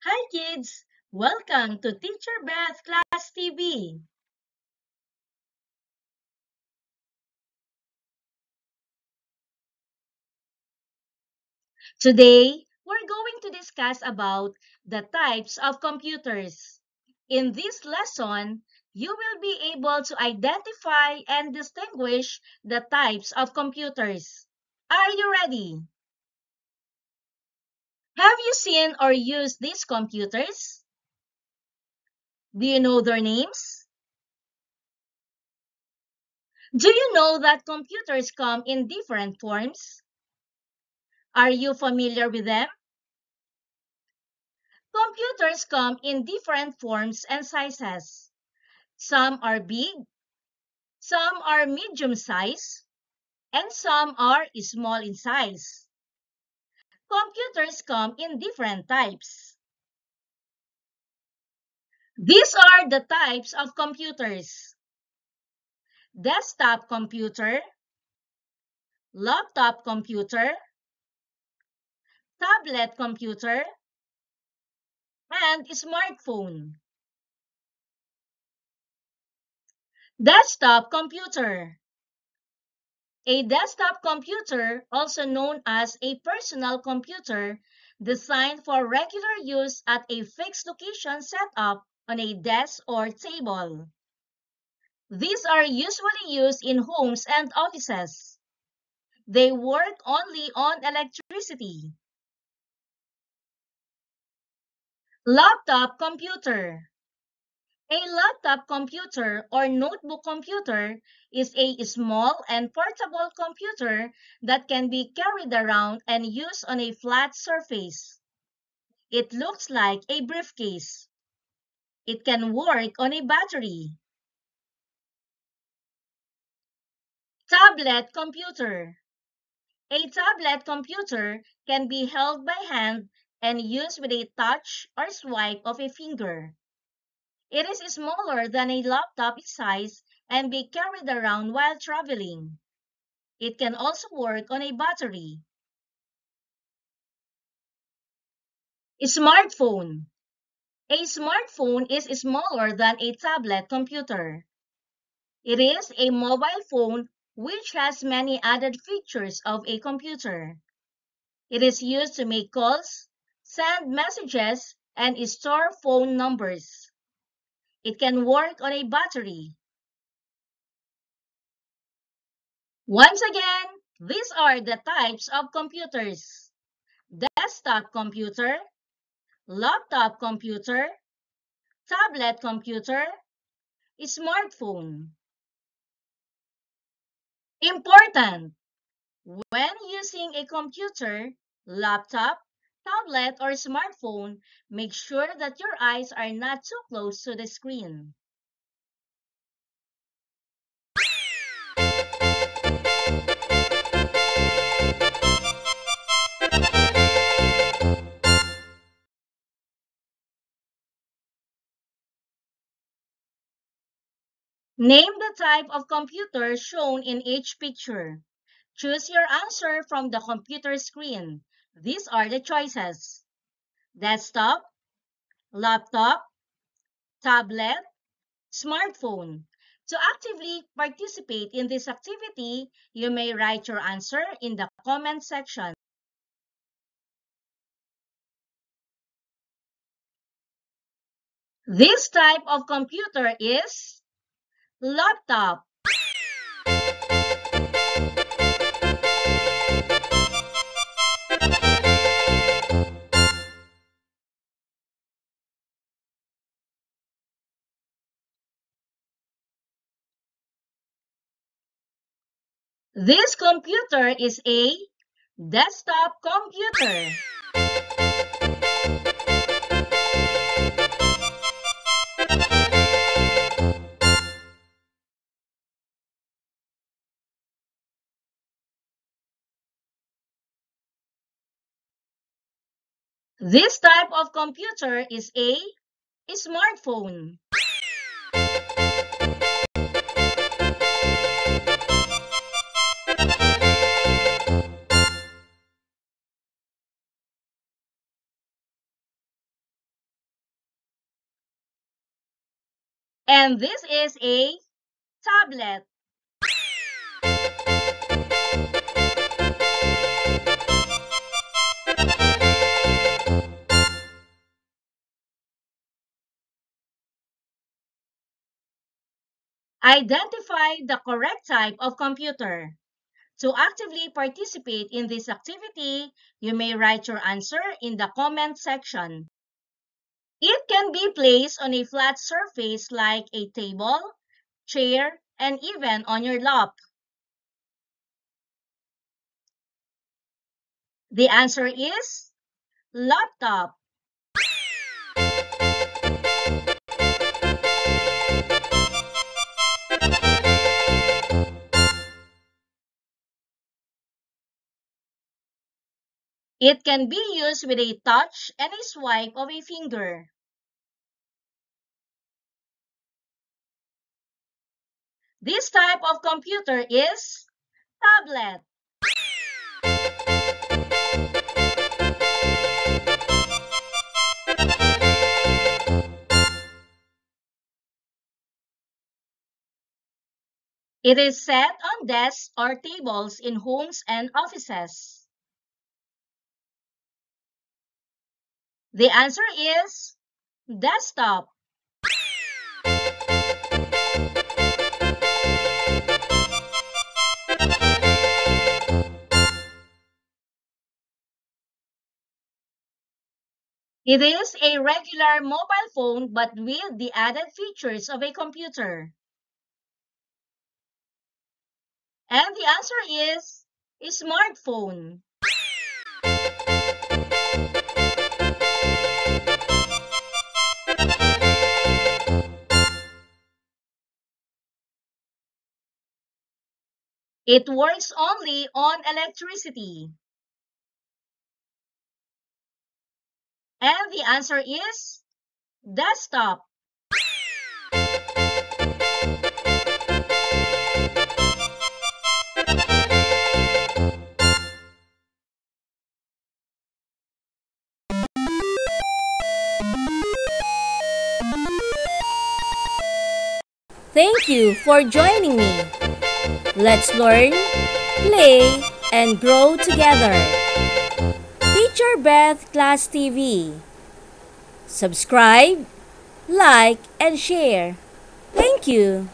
Hi kids! Welcome to Teacher Beth Class TV. Today, we're going to discuss about the types of computers. In this lesson, you will be able to identify and distinguish the types of computers. Are you ready? Have you seen or used these computers? Do you know their names? Do you know that computers come in different forms? Are you familiar with them? Computers come in different forms and sizes. Some are big, some are medium size, and some are small in size. Computers come in different types. These are the types of computers: desktop computer, laptop computer, tablet computer, and smartphone. Desktop computer. A desktop computer, also known as a personal computer, designed for regular use at a fixed location set up on a desk or table. These are usually used in homes and offices. They work only on electricity. Laptop computer. A laptop computer or notebook computer is a small and portable computer that can be carried around and used on a flat surface. It looks like a briefcase. It can work on a battery. Tablet computer. A tablet computer can be held by hand and used with a touch or swipe of a finger. It is smaller than a laptop in size and be carried around while traveling. It can also work on a battery. Smartphone. A smartphone is smaller than a tablet computer. It is a mobile phone which has many added features of a computer. It is used to make calls, send messages, and store phone numbers. It can work on a battery. Once again, these are the types of computers: desktop computer, laptop computer, tablet computer, smartphone. Important! When using a computer, laptop, tablet, or smartphone, make sure that your eyes are not too close to the screen. Name the type of computer shown in each picture. Choose your answer from the computer screen. These are the choices: desktop, laptop, tablet, smartphone. To actively participate in this activity, you may write your answer in the comment section. This type of computer is laptop. This computer is a desktop computer. This type of computer is a smartphone. And this is a tablet. Identify the correct type of computer. To actively participate in this activity, you may write your answer in the comment section. It can be placed on a flat surface like a table, chair, and even on your lap. The answer is laptop. It can be used with a touch and a swipe of a finger. This type of computer is tablet. It is set on desks or tables in homes and offices. The answer is desktop. It is a regular mobile phone but with the added features of a computer. And the answer is a smartphone. It works only on electricity. And the answer is desktop. Thank you for joining me. Let's learn, play, and grow together. Teacher Beth Class TV. Subscribe, like, and share. Thank you.